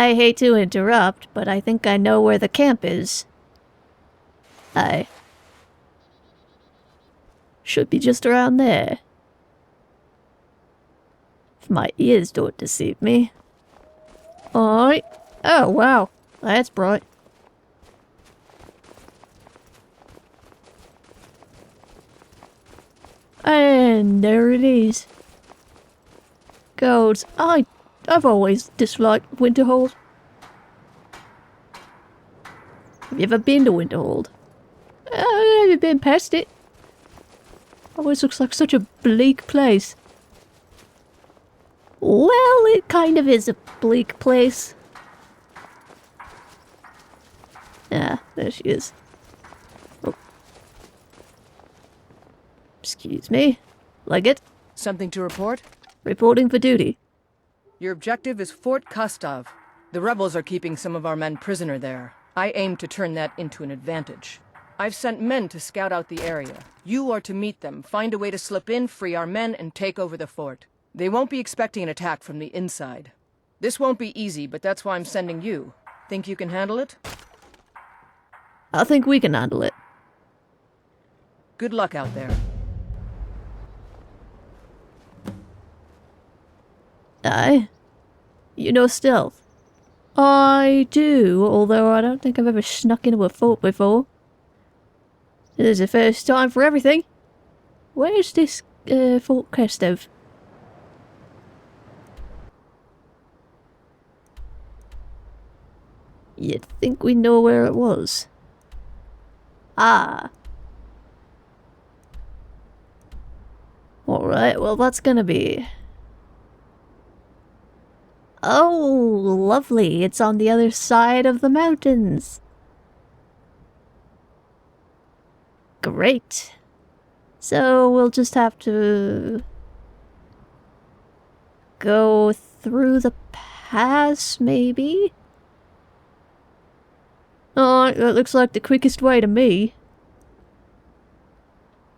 I hate to interrupt, but I think I know where the camp is. I should be just around there. If my ears don't deceive me. Alright. Oh, wow. That's bright. And there it is. Goals. I've always disliked Winterhold. Have you ever been to Winterhold? Have you been past it? Always looks like such a bleak place. Well, it kind of is a bleak place. Ah, there she is. Oh. Excuse me. Like it? Something to report? Reporting for duty. Your objective is Fort Kostov. The rebels are keeping some of our men prisoner there. I aim to turn that into an advantage. I've sent men to scout out the area. You are to meet them, find a way to slip in, free our men, and take over the fort. They won't be expecting an attack from the inside. This won't be easy, but that's why I'm sending you. Think you can handle it? I think we can handle it. Good luck out there. Aye. You know stealth? I do, although I don't think I've ever snuck into a fort before. This is the first time for everything. Where's this, Fort Kostov? You'd think we know where it was. Ah. Alright, well that's gonna be... Oh, lovely. It's on the other side of the mountains. Great. So we'll just have to go through the pass, maybe? Oh, that looks like the quickest way to me.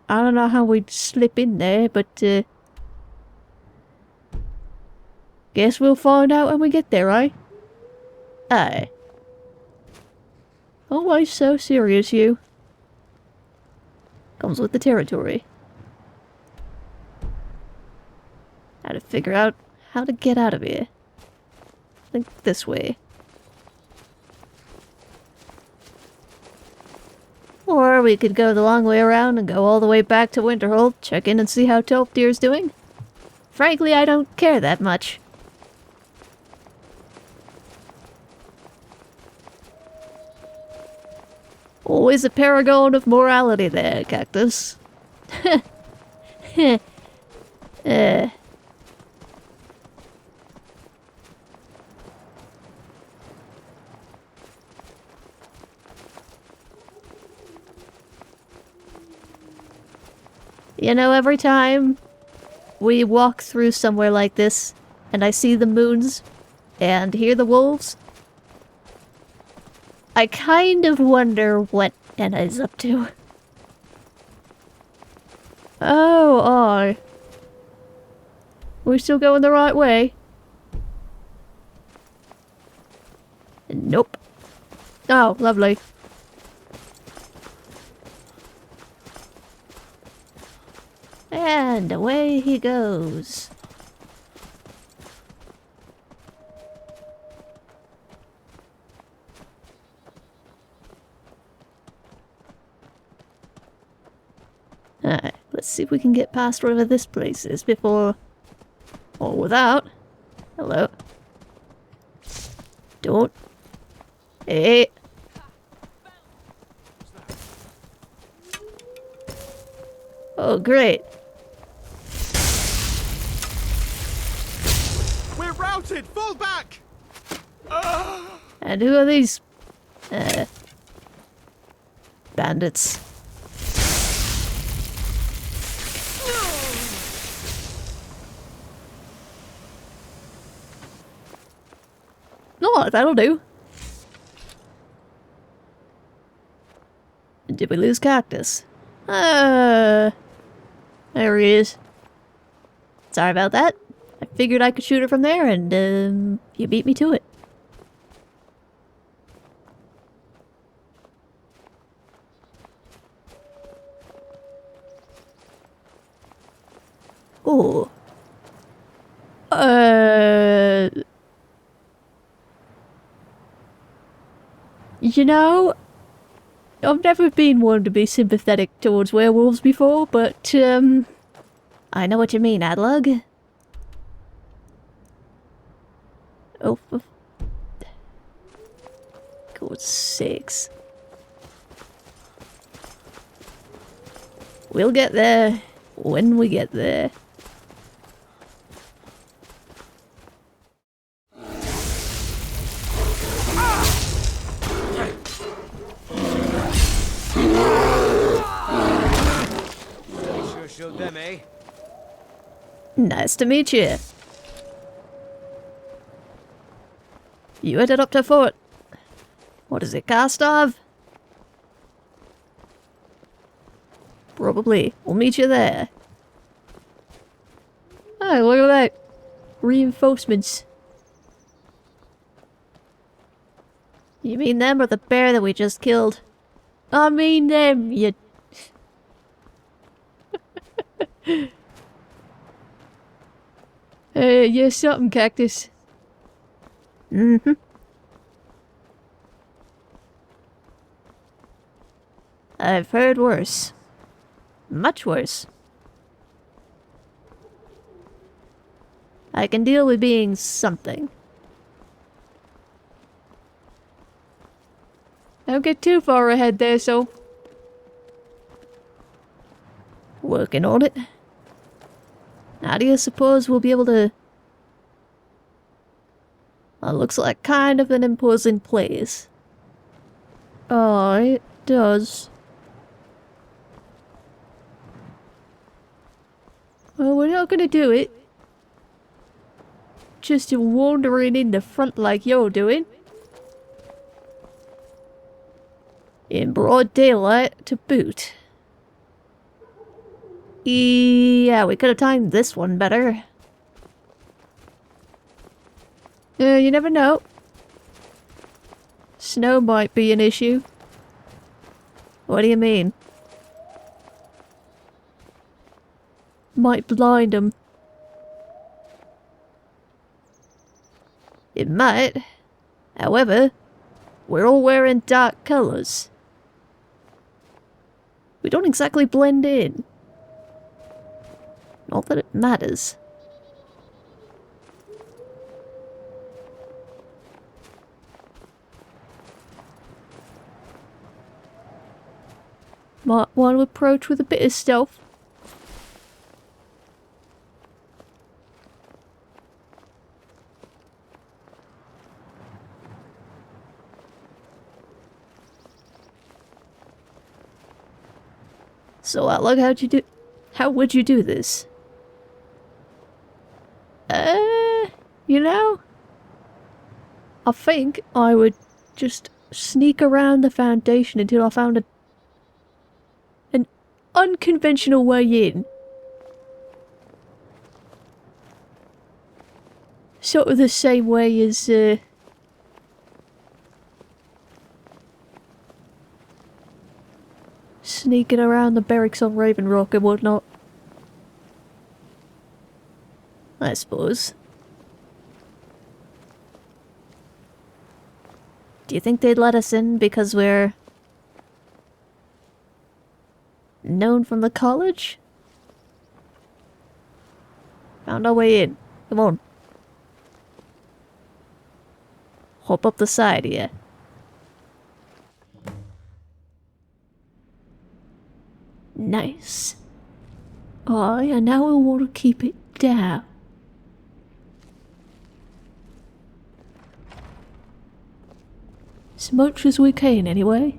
I don't know how we'd slip in there, but guess we'll find out when we get there, eh? Aye. Always so serious, you. Comes with the territory. How to figure out how to get out of here. I think this way. Or we could go the long way around and go all the way back to Winterhold, check in and see how Tolfdir's doing. Frankly, I don't care that much. Always a paragon of morality there, Cactus. You know, every time we walk through somewhere like this, and I see the moons, and hear the wolves, I kind of wonder what Enna is up to. Oh, aye. We're still going the right way? Nope. Oh, lovely. And away he goes. Alright, let's see if we can get past wherever this place is before... or without. Hello. Don't. Hey. Oh, great. We're routed! Fall back! And who are these... bandits? No, that'll do. Did we lose Cactus? There he is. Sorry about that. I figured I could shoot it from there, and, you beat me to it. Oh. You know, I've never been one to be sympathetic towards werewolves before, but, I know what you mean, Adlug. Oh, for God's sakes. We'll get there when we get there. Sure showed them, eh? Nice to meet you. You headed up to Fort. What is it, Gustav? Probably. We'll meet you there. Oh, look at that. Reinforcements. You mean them or the bear that we just killed? I mean them, you... You're something, Cactus. Mm-hmm. I've heard worse. Much worse. I can deal with being something. Don't get too far ahead there, so... Working on it. How do you suppose we'll be able to... Well, looks like kind of an imposing place. Oh, it does. Well, we're not gonna do it. Just wandering in the front like you're doing. In broad daylight to boot. Yeah, we could have timed this one better. You never know. Snow might be an issue. What do you mean? Might blind them. It might. However, we're all wearing dark colours. We don't exactly blend in. Not that it matters. Might want to approach with a bit of stealth. So, Outlook, how would you do this? You know? I think I would just sneak around the Foundation until I found an unconventional way in. Sort of the same way as, sneaking around the barracks on Raven Rock and whatnot. I suppose. Do you think they'd let us in because we're known from the college? Found our way in. Come on. Hop up the side here. Nice. And now we want to keep it down. As much as we can, anyway.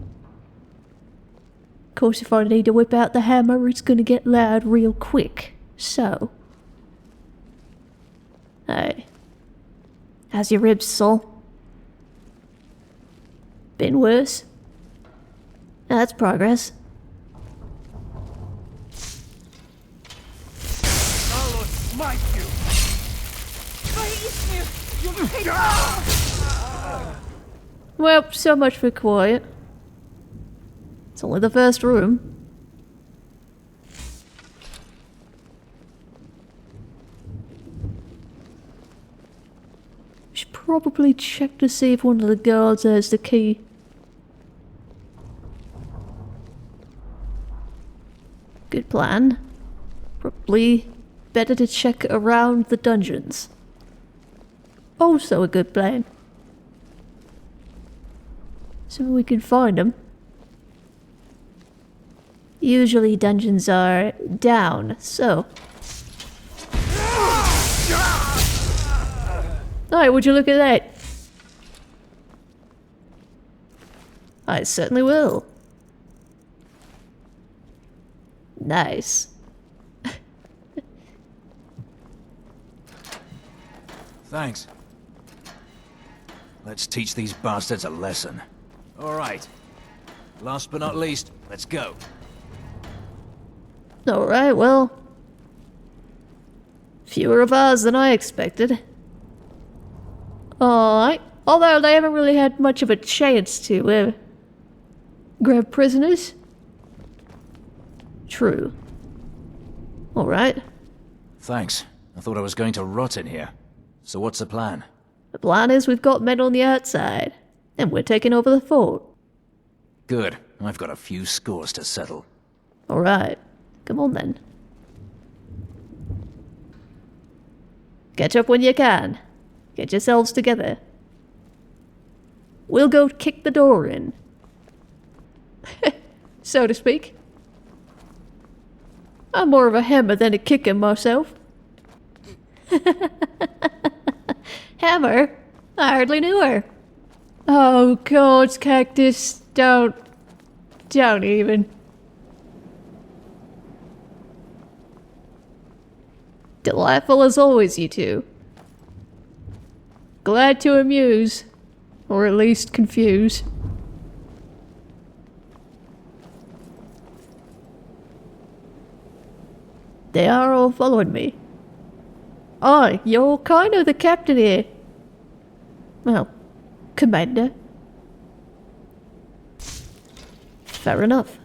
Of course, if I need to whip out the hammer, it's gonna get loud real quick. So. Hey. How's your ribs, Sol? Been worse? That's progress. I'll smite you! Well, so much for quiet. It's only the first room. probably check to see if one of the guards has the key. Good plan. Probably better to check around the dungeons. Also a good plan. So we can find them. Usually dungeons are down, so... Alright, would you look at that? I certainly will. Nice. Thanks. Let's teach these bastards a lesson. All right. Last but not least, let's go. Alright, well... fewer of ours than I expected. Alright. Although they haven't really had much of a chance to, grab prisoners. True. Alright. Thanks. I thought I was going to rot in here. So what's the plan? The plan is we've got men on the outside, and we're taking over the fort. Good. I've got a few scores to settle. Alright. Come on then. Catch up when you can. Get yourselves together. We'll go kick the door in. So to speak. I'm more of a hammer than a kicker myself. Hammer? I hardly knew her. Oh God, Cactus, don't even. Delightful as always, you two. Glad to amuse, or at least confuse. They are all following me. Oh, you're kind of the captain here. Well, commander. Fair enough.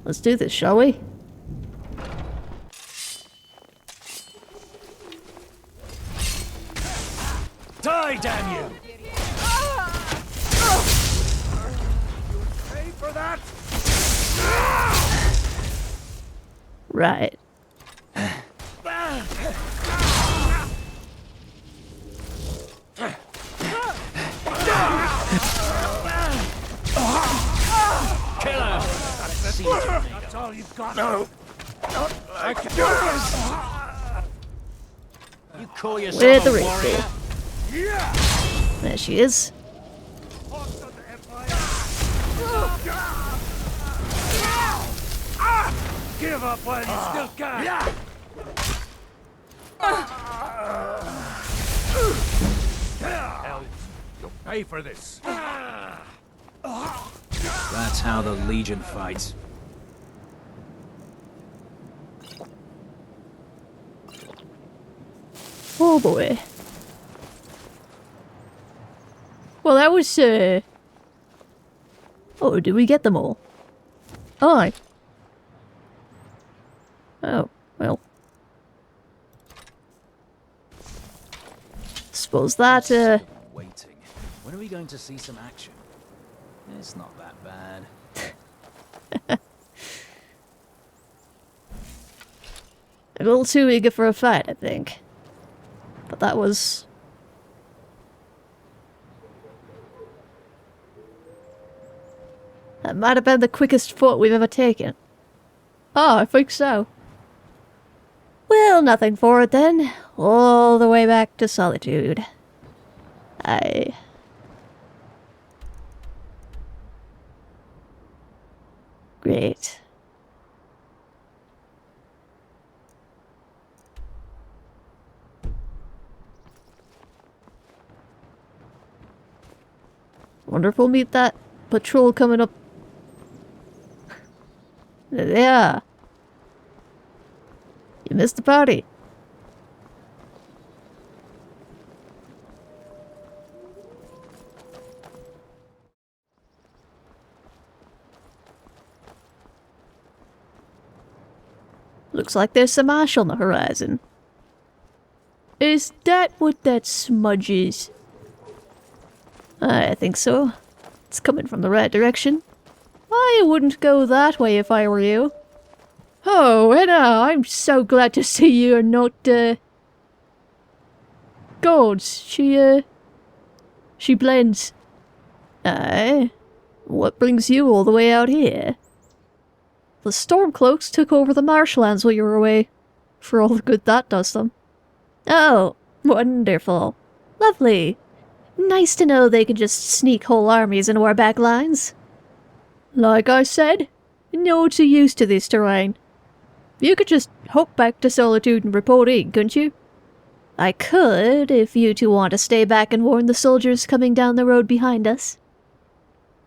Let's do this, shall we? Die, damn you! Pay for that? Right. That's all you've got. No. I can do this. You call Where's yourself the a ring warrior? for? There she is. Give up while you still can. Hell, you'll pay for this. That's how the Legion fights. Oh boy. Well, that was, Oh, did we get them all? Aye. Oh, well. Suppose that, Waiting. When are we going to see some action? It's not that bad. a little too eager for a fight, I think. But that was... That might have been the quickest fort we've ever taken. Oh, I think so. Well, nothing for it then. All the way back to Solitude. Aye. Great. Wonder if we'll meet that patrol coming up. There they are. You missed the party. Looks like there's some ash on the horizon. Is that what that smudge is? I think so. It's coming from the right direction. I wouldn't go that way if I were you. Oh, Enna, I'm so glad to see you are not, gods. She blends. Aye. What brings you all the way out here? The Stormcloaks took over the marshlands while you were away. For all the good that does them. Oh, wonderful. Lovely. Nice to know they can just sneak whole armies into our back lines. Like I said, no too used to this terrain. You could just hop back to Solitude and report in, couldn't you? I could, if you two want to stay back and warn the soldiers coming down the road behind us.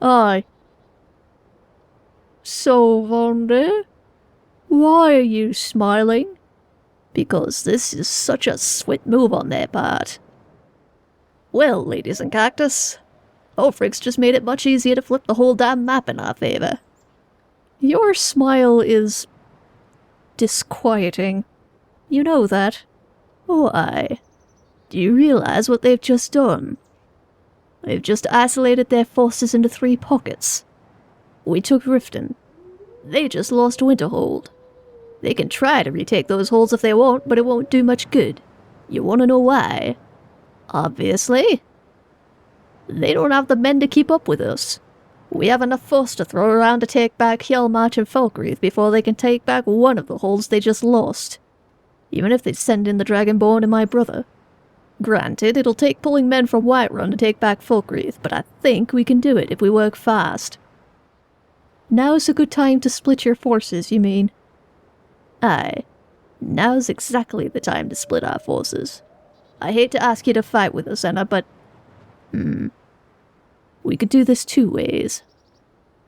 Aye. So, Vonda, why are you smiling? Because this is such a sweet move on their part. Well, ladies and cactus, Ulfric's just made it much easier to flip the whole damn map in our favor. Your smile is disquieting. You know that. Why? Do you realize what they've just done? They've just isolated their forces into 3 pockets. We took Riften. They just lost Winterhold. They can try to retake those holds if they want, but it won't do much good. You want to know why? Obviously. They don't have the men to keep up with us. We have enough force to throw around to take back Hjelmarch and Falkreath before they can take back one of the holds they just lost. Even if they send in the Dragonborn and my brother. Granted, it'll take pulling men from Whiterun to take back Falkreath, but I think we can do it if we work fast. Now's a good time to split your forces, you mean? Aye. Now's exactly the time to split our forces. I hate to ask you to fight with us, Enna, but... We could do this 2 ways.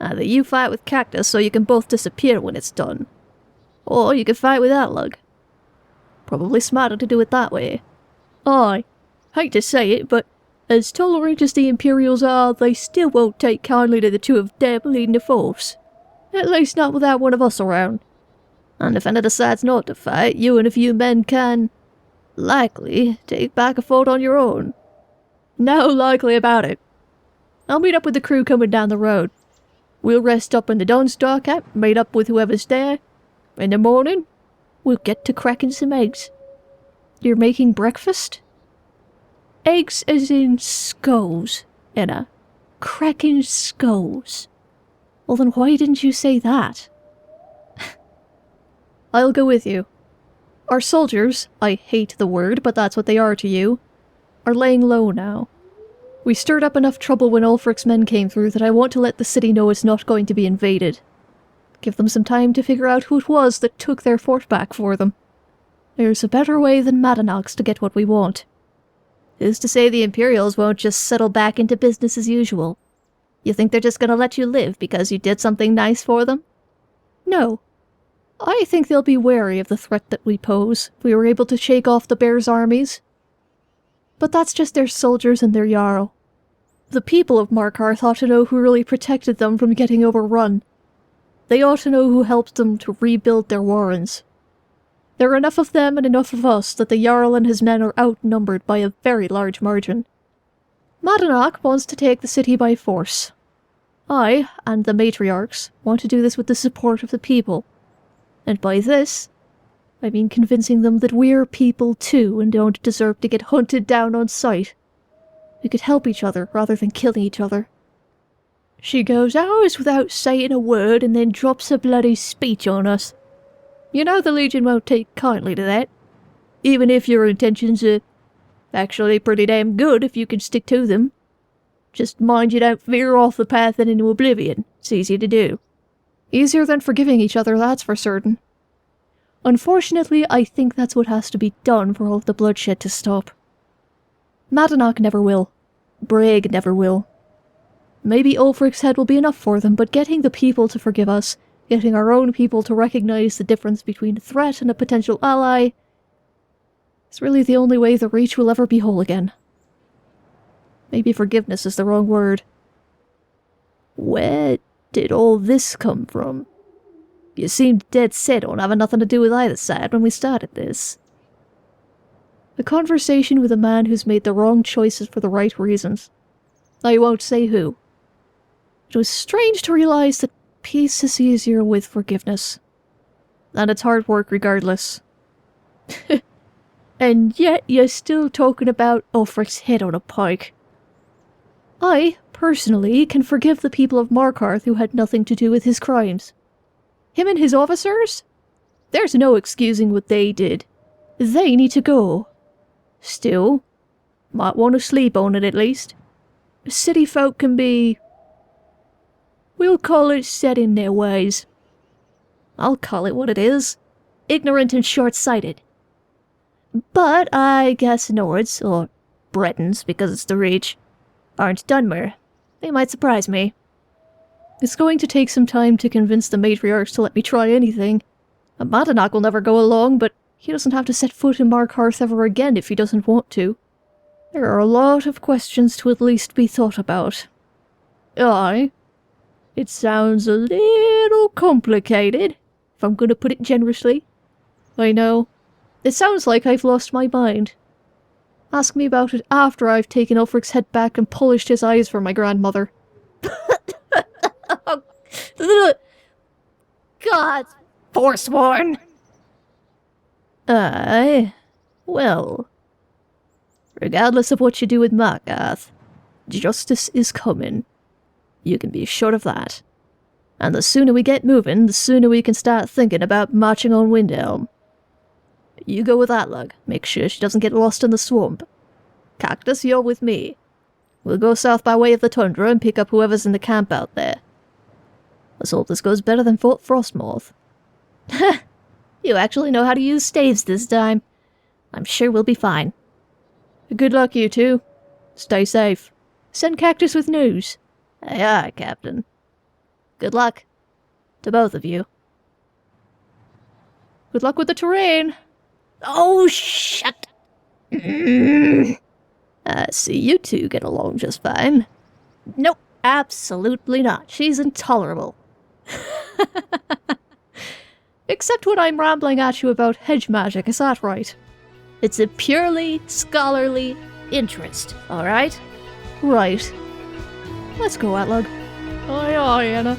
Either you fight with Cactus so you can both disappear when it's done. Or you could fight with Atlug. Probably smarter to do it that way. Aye. Hate to say it, but as tolerant as the Imperials are, they still won't take kindly to the 2 of them leading the force. At least not without one of us around. And if Enna decides not to fight, you and a few men can... likely take back a fort on your own. No likely about it. I'll meet up with the crew coming down the road. We'll rest up in the Dawnstar camp, meet up with whoever's there. In the morning, we'll get to cracking some eggs. You're making breakfast? Eggs as in skulls, Enna. Cracking skulls. Well then why didn't you say that? I'll go with you. Our soldiers, I hate the word, but that's what they are to you, are laying low now. We stirred up enough trouble when Ulfric's men came through that I want to let the city know it's not going to be invaded. Give them some time to figure out who it was that took their fort back for them. There's a better way than Madanox to get what we want. Who's to say the Imperials won't just settle back into business as usual? You think they're just gonna let you live because you did something nice for them? No. I think they'll be wary of the threat that we pose if we were able to shake off the Bears' armies. But that's just their soldiers and their Jarl. The people of Markarth ought to know who really protected them from getting overrun. They ought to know who helped them to rebuild their warrens. There are enough of them and enough of us that the Jarl and his men are outnumbered by a very large margin. Madanach wants to take the city by force. I, and the matriarchs, want to do this with the support of the people. And by this, I mean convincing them that we're people too and don't deserve to get hunted down on sight. We could help each other rather than killing each other. She goes hours without saying a word and then drops a bloody speech on us. You know the Legion won't take kindly to that. Even if your intentions are actually pretty damn good if you can stick to them. Just mind you don't veer off the path and into oblivion. It's easy to do. Easier than forgiving each other, that's for certain. Unfortunately, I think that's what has to be done for all of the bloodshed to stop. Madanach never will. Braig never will. Maybe Ulfric's head will be enough for them, but getting the people to forgive us, getting our own people to recognize the difference between a threat and a potential ally, is really the only way the Reach will ever be whole again. Maybe forgiveness is the wrong word. Where did all this come from? You seemed dead set on having nothing to do with either side when we started this. A conversation with a man who's made the wrong choices for the right reasons. I won't say who. It was strange to realize that peace is easier with forgiveness. And it's hard work regardless. And yet you're still talking about Ulfric's head on a pike. I, personally, can forgive the people of Markarth who had nothing to do with his crimes. Him and his officers? There's no excusing what they did. They need to go. Still, might want to sleep on it at least. City folk can be... we'll call it set in their ways. I'll call it what it is. Ignorant and short-sighted. But I guess Nords, or Bretons because it's the Reach, aren't Dunmer. They might surprise me. It's going to take some time to convince the matriarchs to let me try anything. Madanach will never go along, but he doesn't have to set foot in Markarth ever again if he doesn't want to. There are a lot of questions to at least be thought about. Aye. It sounds a little complicated, if I'm going to put it generously. I know. It sounds like I've lost my mind. Ask me about it after I've taken Ulfric's head back and polished his eyes for my grandmother. God, forsworn! Aye. Well, regardless of what you do with Markarth, justice is coming. You can be sure of that. And the sooner we get moving, the sooner we can start thinking about marching on Windhelm. You go with Atlug. Make sure she doesn't get lost in the swamp. Cactus, you're with me. We'll go south by way of the tundra and pick up whoever's in the camp out there. Let's hope this goes better than Fort Frostmoth. You actually know how to use staves this time. I'm sure we'll be fine. Good luck, you two. Stay safe. Send Cactus with news. Aye, aye, Captain. Good luck. To both of you. Good luck with the terrain. Oh, shut. I see you two get along just fine. Nope, absolutely not. She's intolerable. Except when I'm rambling at you about hedge magic, is that right? It's a purely scholarly interest, alright? Right. Let's go, Atlug. Aye, aye, Enna.